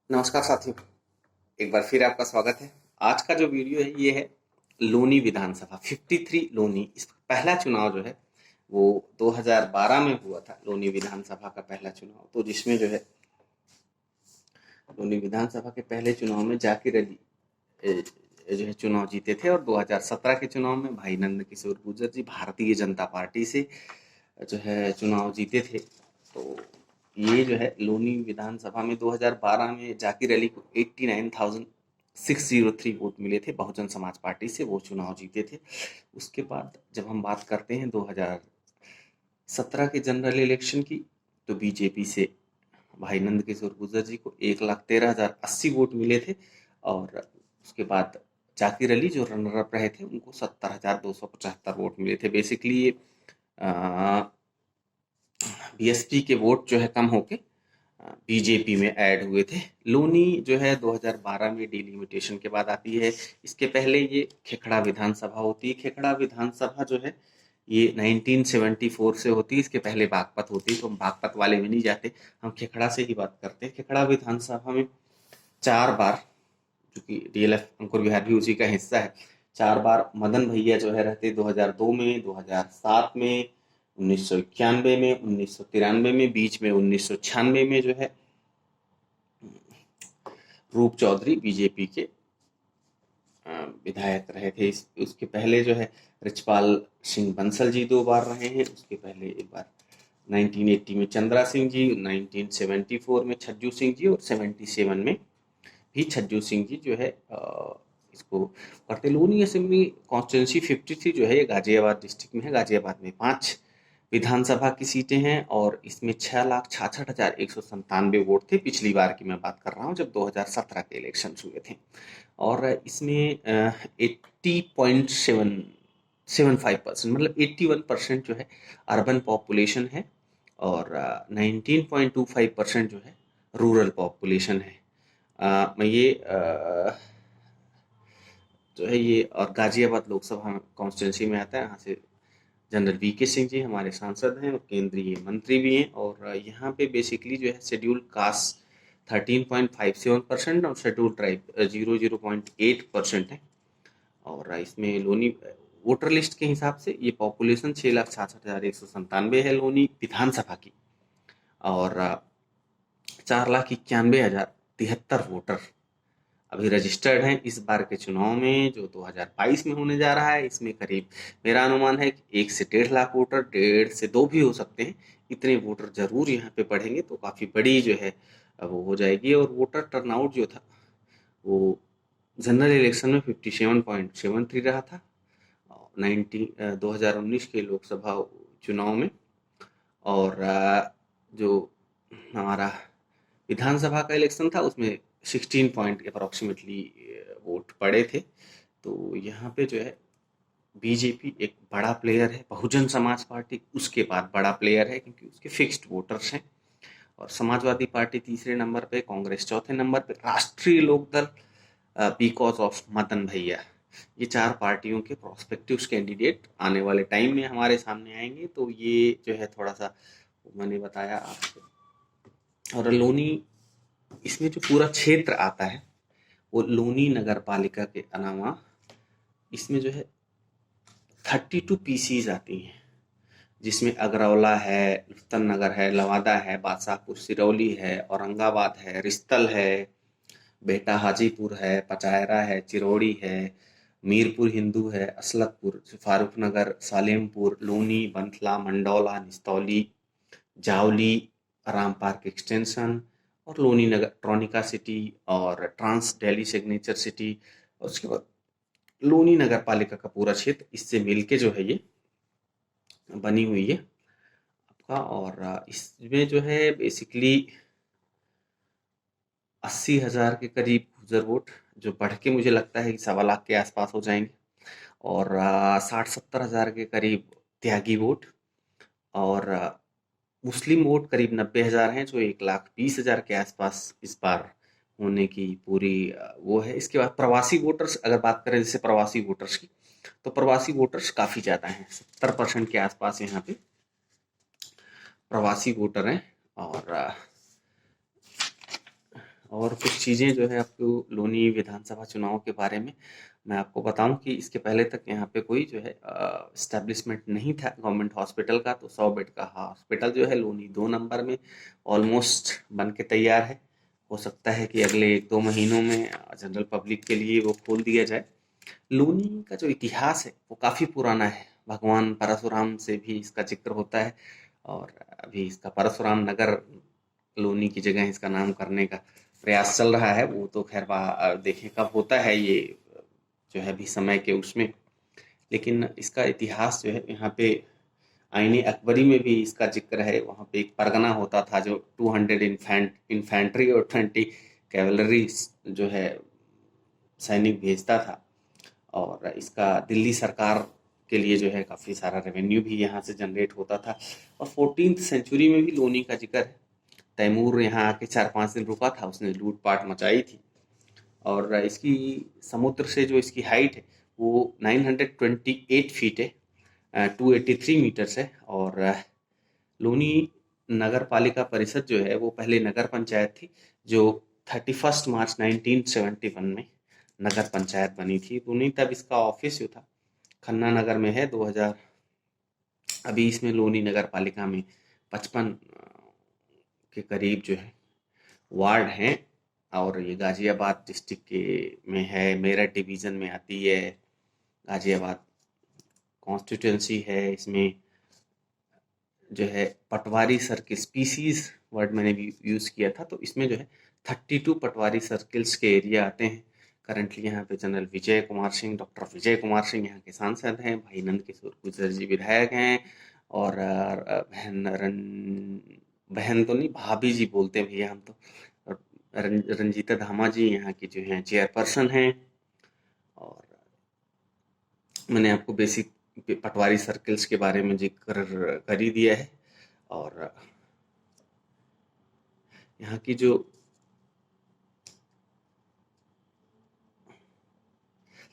नमस्कार साथियों, एक बार फिर आपका स्वागत है। आज का जो वीडियो है ये है लोनी विधानसभा 53 लोनी। इस पहला चुनाव जो है वो 2012 में हुआ था। लोनी विधानसभा का पहला चुनाव, तो जिसमें जो है लोनी विधानसभा के पहले चुनाव में जाकिर अली जो है चुनाव जीते थे, और 2017 के चुनाव में भाई नंद किशोर गुर्जर जी भारतीय जनता पार्टी से जो है चुनाव जीते थे। तो ये जो है लोनी विधानसभा में 2012 में जाकिर अली को 89,603 वोट मिले थे। बहुजन समाज पार्टी से वो चुनाव जीते थे। उसके बाद जब हम बात करते हैं 2017 के जनरल इलेक्शन की, तो बीजेपी से भाई नंद किशोर गुर्जर जी को 1,13,080 वोट मिले थे। और उसके बाद जाकिर अली जो रनर अप रहे थे उनको 70,275 वोट मिले थे। बेसिकली ये बीएसपी के वोट जो है कम होके बीजेपी में ऐड हुए थे। लोनी जो है 2012 में डिलिमिटेशन के बाद आती है। इसके पहले ये खेखड़ा विधानसभा होती है। खेखड़ा विधानसभा जो है ये 1974 से होती है। इसके पहले बागपत होती है, तो हम बागपत वाले में नहीं जाते, हम खेखड़ा से ही बात करते हैं। खेखड़ा विधानसभा में 4 बार, चूंकि डीएलएफ अंकुर विहार भी उसी का हिस्सा है, 4 बार मदन भैया जो है रहते। 2002 में, 2007 में, 1991 में, 1993 में, बीच में 1996 में जो है रूप चौधरी बीजेपी के विधायक रहे थे। उसके पहले जो है रिचपाल सिंह बंसल जी 2 बार रहे हैं। उसके पहले एक बार 1980 में चंद्रा सिंह जी, 1974 में छज्जू सिंह जी, और 77 में भी छज्जू सिंह जी जो है इसको करते। लोनी असेंबली कॉन्स्टिट्यूंसी 53 जो है ये गाजियाबाद डिस्ट्रिक्ट में है। गाजियाबाद में 5 विधानसभा की सीटें हैं, और इसमें 6,66,197 वोट थे। पिछली बार की मैं बात कर रहा हूँ जब 2017 के इलेक्शन हुए थे। और इसमें 80.75%, मतलब 81% जो है अर्बन पॉपुलेशन है, और 19.25% जो है रूरल पॉपुलेशन है। मैं ये जो है ये और गाजियाबाद लोकसभा कॉन्स्टिट्यूंसी में आता है। यहाँ से जनरल वीके सिंह जी हमारे सांसद हैं और केंद्रीय मंत्री भी हैं। और यहाँ पे बेसिकली जो है शेड्यूल कास्ट 13.57% और शेड्यूल ट्राइब 0.8% है। और इसमें लोनी वोटर लिस्ट के हिसाब से ये पॉपुलेशन 6,66,197 है लोनी विधानसभा की। और 4,91,073 वोटर अभी रजिस्टर्ड हैं इस बार के चुनाव में जो 2022 में होने जा रहा है। इसमें करीब मेरा अनुमान है कि 1 से 1.5 लाख वोटर, 1.5 से 2 भी हो सकते हैं। इतने वोटर जरूर यहाँ पे बढ़ेंगे तो काफ़ी बड़ी जो है वो हो जाएगी। और वोटर टर्नआउट जो था वो जनरल इलेक्शन में 57.73 रहा था 2019 के लोकसभा चुनाव में। और जो हमारा विधानसभा का इलेक्शन था उसमें 16 पॉइंट अप्रोक्सीमेटली वोट पड़े थे। तो यहाँ पे जो है बीजेपी एक बड़ा प्लेयर है, बहुजन समाज पार्टी उसके बाद बड़ा प्लेयर है क्योंकि उसके फिक्स्ड वोटर्स हैं। और समाजवादी पार्टी तीसरे नंबर पे, कांग्रेस चौथे नंबर पे, राष्ट्रीय लोकदल बिकॉज ऑफ मदन भैया। ये 4 पार्टियों के प्रोस्पेक्टिव कैंडिडेट आने वाले टाइम में हमारे सामने आएंगे। तो ये जो है थोड़ा सा मैंने बताया आपको। और लोनी इसमें जो पूरा क्षेत्र आता है वो लोनी नगर पालिका के अलावा इसमें जो है 32 पीसीज आती हैं, जिसमें अगरौला है, लुत्फन नगर है, लवादा है, बादशाहपुर सिरौली है, औरंगाबाद है, रिस्तल है, बेटा हाजीपुर है, पचायरा है, चिरौड़ी है, मीरपुर हिंदू है, असलतपुर, फारूक नगर, सालेमपुर, लोनी, बंथला, मंडौला, निस्तौली, जावली, राम पार्क एक्सटेंशन, और लोनी नगर ट्रॉनिका सिटी, और ट्रांस दिल्ली सिग्नेचर सिटी। और उसके बाद लोनी नगर पालिका का पूरा क्षेत्र इससे मिलके जो है ये बनी हुई है आपका। और इसमें जो है बेसिकली 80,000 के करीब यूजर वोट, जो बढ़ के मुझे लगता है कि 1.25 लाख के आसपास हो जाएंगे। और 60-70 हज़ार के करीब त्यागी वोट। और मुस्लिम वोट करीब 90,000 हैं, जो 1,20,000 के आसपास इस बार होने की पूरी वो है। इसके बाद प्रवासी वोटर्स अगर बात करें, जैसे प्रवासी वोटर्स की, तो प्रवासी वोटर्स काफ़ी ज़्यादा हैं, 70% के आसपास यहाँ पे प्रवासी वोटर हैं। और और कुछ चीज़ें जो है आपको लोनी विधानसभा चुनाव के बारे में मैं आपको बताऊं कि इसके पहले तक यहाँ पे कोई जो है इस्टेब्लिशमेंट नहीं था गवर्नमेंट हॉस्पिटल का। तो 100 बेड का हॉस्पिटल जो है लोनी 2 नंबर में ऑलमोस्ट बन के तैयार है। हो सकता है कि अगले 1-2 महीनों में जनरल पब्लिक के लिए वो खोल दिया जाए। लोनी का जो इतिहास है वो काफ़ी पुराना है। भगवान परशुराम से भी इसका जिक्र होता है और अभी इसका परशुराम नगर लोनी की जगह इसका नाम करने का प्रयास चल रहा है। वो तो खैर देखें कब होता है ये जो है अभी समय के उसमें। लेकिन इसका इतिहास जो है यहाँ पे आईने अकबरी में भी इसका जिक्र है। वहाँ पे एक परगना होता था जो 200 इन्फेंट्री और 20 कैवलरी जो है सैनिक भेजता था। और इसका दिल्ली सरकार के लिए जो है काफ़ी सारा रेवेन्यू भी यहाँ से जनरेट होता था। और 14th सेंचुरी में भी लोनी का जिक्र है। तैमूर यहाँ आके 4-5 दिन रुका था, उसने लूटपाट मचाई थी। और इसकी समुद्र से जो इसकी हाइट है वो 928 फीट है, 283 मीटर्स है। और लोनी नगर पालिका परिषद जो है वो पहले नगर पंचायत थी जो 31 मार्च 1971 में नगर पंचायत बनी थी। लोनी तब इसका ऑफिस जो था खन्ना नगर में है। 2000 अभी इसमें लोनी नगर पालिका में 55 के करीब जो है वार्ड हैं। और ये गाजियाबाद डिस्ट्रिक्ट के में है, मेरठ डिवीज़न में आती है। गाजियाबाद कॉन्स्टिट्यूंसी है। इसमें जो है पटवारी सर्किल स्पीसीज वर्ड मैंने भी यूज़ किया था। तो इसमें जो है 32 पटवारी सर्किल्स के एरिया आते हैं। करंटली यहाँ पे जनरल विजय कुमार सिंह, डॉक्टर विजय कुमार सिंह यहाँ के सांसद हैं। भाई नंद किशोर गुर्जर जी विधायक हैं। और बहन तो नहीं, भाभी जी बोलते हैं भैया हम तो। और रंजीता धामा जी यहाँ की जो हैं चेयरपर्सन हैं। और मैंने आपको बेसिक पटवारी सर्किल्स के बारे में जिक्र कर ही दिया है। और यहाँ की जो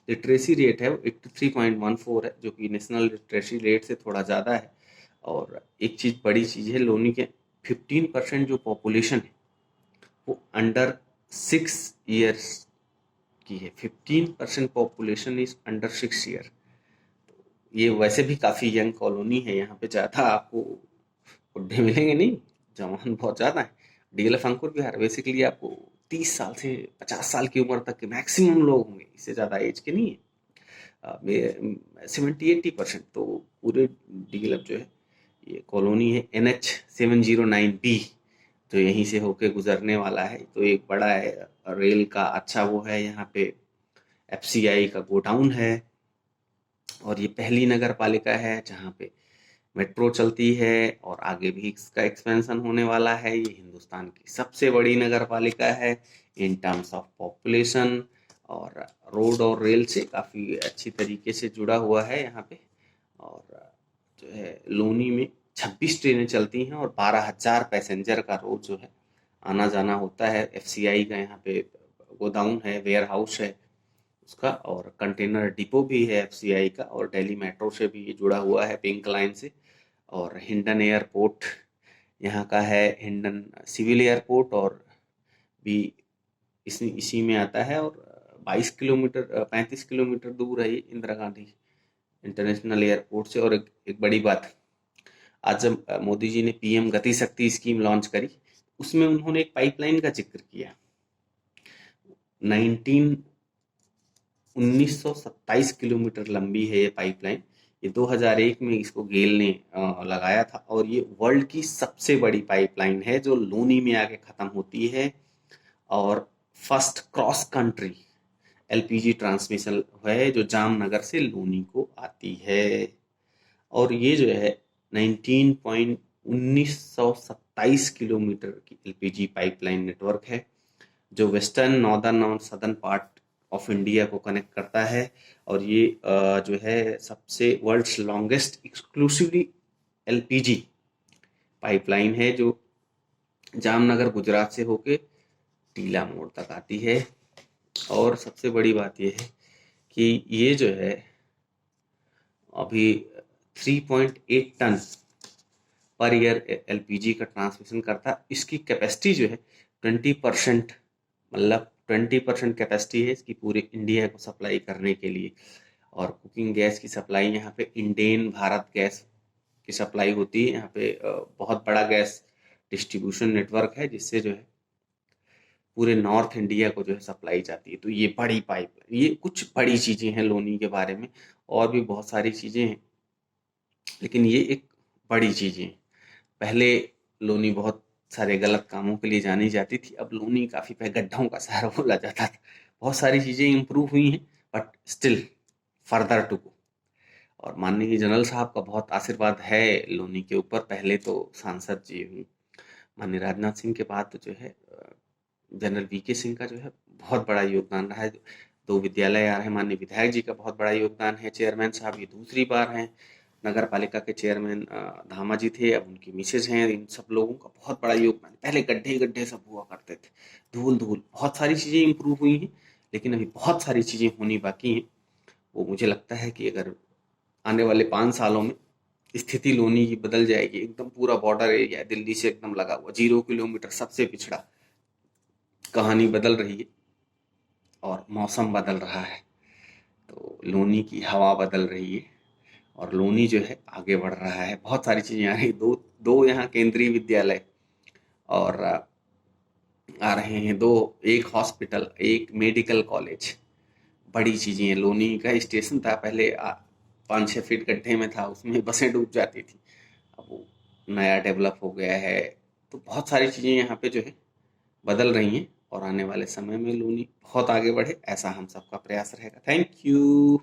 लिटरेसी रेट है वो 83.14 है, जो कि नेशनल लिटरेसी रेट से थोड़ा ज़्यादा है। और एक चीज़ बड़ी चीज़ है, लोनी के 15% जो पॉपुलेशन है वो अंडर 6 ईयर्स की है। 15% पॉपुलेशन इज अंडर 6 ईयर। ये वैसे भी काफ़ी यंग कॉलोनी है। यहाँ पे ज़्यादा आपको बुढ़े मिलेंगे नहीं, जवान बहुत ज़्यादा है। डीएलएफ अंकुर विहार बेसिकली आपको 30 साल से 50 साल की उम्र तक के मैक्सिमम लोग होंगे, इससे ज़्यादा एज के नहीं है। 70-80% तो पूरे डीएलएफ जो है ये कॉलोनी है। NH709B जो यहीं से होके गुजरने वाला है। तो एक बड़ा है रेल का अच्छा वो है। यहाँ पे FCI का गोडाउन है। और ये पहली नगर पालिका है जहाँ पे मेट्रो चलती है और आगे भी इसका एक्सपेंशन होने वाला है। ये हिंदुस्तान की सबसे बड़ी नगर पालिका है इन टर्म्स ऑफ पॉपुलेशन। और रोड और रेल से काफ़ी अच्छी तरीके से जुड़ा हुआ है यहाँ पे। और जो है लोनी में 26 ट्रेनें चलती हैं और 12,000 पैसेंजर का रोज जो है आना जाना होता है। FCI का यहाँ पे गोदाउन है, वेयर हाउस है उसका। और कंटेनर डिपो भी है FCI का। और दिल्ली मेट्रो से भी ये जुड़ा हुआ है पिंक लाइन से। और हिंडन एयरपोर्ट यहाँ का है, हिंडन सिविल एयरपोर्ट और भी इसी में आता है। और 35 किलोमीटर दूर है ये इंदिरा गांधी इंटरनेशनल एयरपोर्ट से। और एक बड़ी बात, आज जब मोदी जी ने PM गति शक्ति स्कीम लॉन्च करी उसमें उन्होंने एक पाइपलाइन का जिक्र किया। 1927 किलोमीटर लंबी है ये पाइपलाइन। ये 2001 में इसको गेल ने लगाया था। और ये वर्ल्ड की सबसे बड़ी पाइपलाइन है जो लोनी में आके ख़त्म होती है। और first cross country LPG transmission है जो जामनगर से लोनी को आती है। और ये जो है 1927 किलोमीटर की LPG पाइपलाइन नेटवर्क है जो वेस्टर्न, नॉर्दर्न और सदर्न पार्ट ऑफ इंडिया को कनेक्ट करता है। और ये जो है सबसे world's longest exclusively LPG pipeline है जो जामनगर गुजरात से होके टीला मोड़ तक आती है। और सबसे बड़ी बात यह है कि ये जो है अभी 3.8 टन पर ईयर LPG का ट्रांसमिशन करता है। इसकी कैपेसिटी जो है 20% मतलब 20% कैपेसिटी है इसकी पूरे इंडिया को सप्लाई करने के लिए। और कुकिंग गैस की सप्लाई यहाँ पे इंडेन भारत गैस की सप्लाई होती है। यहाँ पे बहुत बड़ा गैस डिस्ट्रीब्यूशन नेटवर्क है, जिससे जो है पूरे नॉर्थ इंडिया को जो है सप्लाई जाती है। तो ये बड़ी पाइप, ये कुछ बड़ी चीज़ें हैं लोनी के बारे में। और भी बहुत सारी चीज़ें हैं, लेकिन ये एक बड़ी चीज़ें हैं। पहले लोनी बहुत सारे गलत कामों के लिए जानी जाती थी, अब लोनी काफ़ी गड्ढों का शहर बोला जाता था। बहुत सारी चीज़ें इम्प्रूव हुई हैं, but still further to go. और माननीय जनरल साहब का बहुत आशीर्वाद है लोनी के ऊपर। पहले तो सांसद जी हूँ, माननीय राजनाथ सिंह के बाद तो जो है जनरल वीके सिंह का जो है बहुत बड़ा योगदान रहा है। 2 विद्यालय आ रहे हैं, माननीय विधायक जी का बहुत बड़ा योगदान है। चेयरमैन साहब ये दूसरी बार हैं नगर पालिका के चेयरमैन। धामा जी थे, अब उनकी मिसेज हैं। इन सब लोगों का बहुत बड़ा योगदान। पहले गड्ढे गड्ढे सब हुआ करते थे, धूल धूल। बहुत सारी चीज़ें इम्प्रूव हुई हैं, लेकिन अभी बहुत सारी चीज़ें होनी बाकी हैं। वो मुझे लगता है कि अगर आने वाले 5 सालों में स्थिति लोनी की बदल जाएगी। एकदम पूरा बॉर्डर एरिया है, दिल्ली से एकदम लगा हुआ, 0 किलोमीटर, सबसे पिछड़ा। कहानी बदल रही है और मौसम बदल रहा है, तो लोनी की हवा बदल रही है और लोनी जो है आगे बढ़ रहा है। बहुत सारी चीज़ें आ रही। दो दो यहाँ केंद्रीय विद्यालय और आ रहे हैं दो, एक हॉस्पिटल, एक मेडिकल कॉलेज। बड़ी चीज़ें हैं। लोनी का स्टेशन था पहले 5-6 फीट गड्ढे में था, उसमें बसें डूब जाती थी। अब वो नया डेवलप हो गया है। तो बहुत सारी चीज़ें यहाँ पे जो है बदल रही हैं और आने वाले समय में लोनी बहुत आगे बढ़े, ऐसा हम सबका प्रयास रहेगा। Thank you.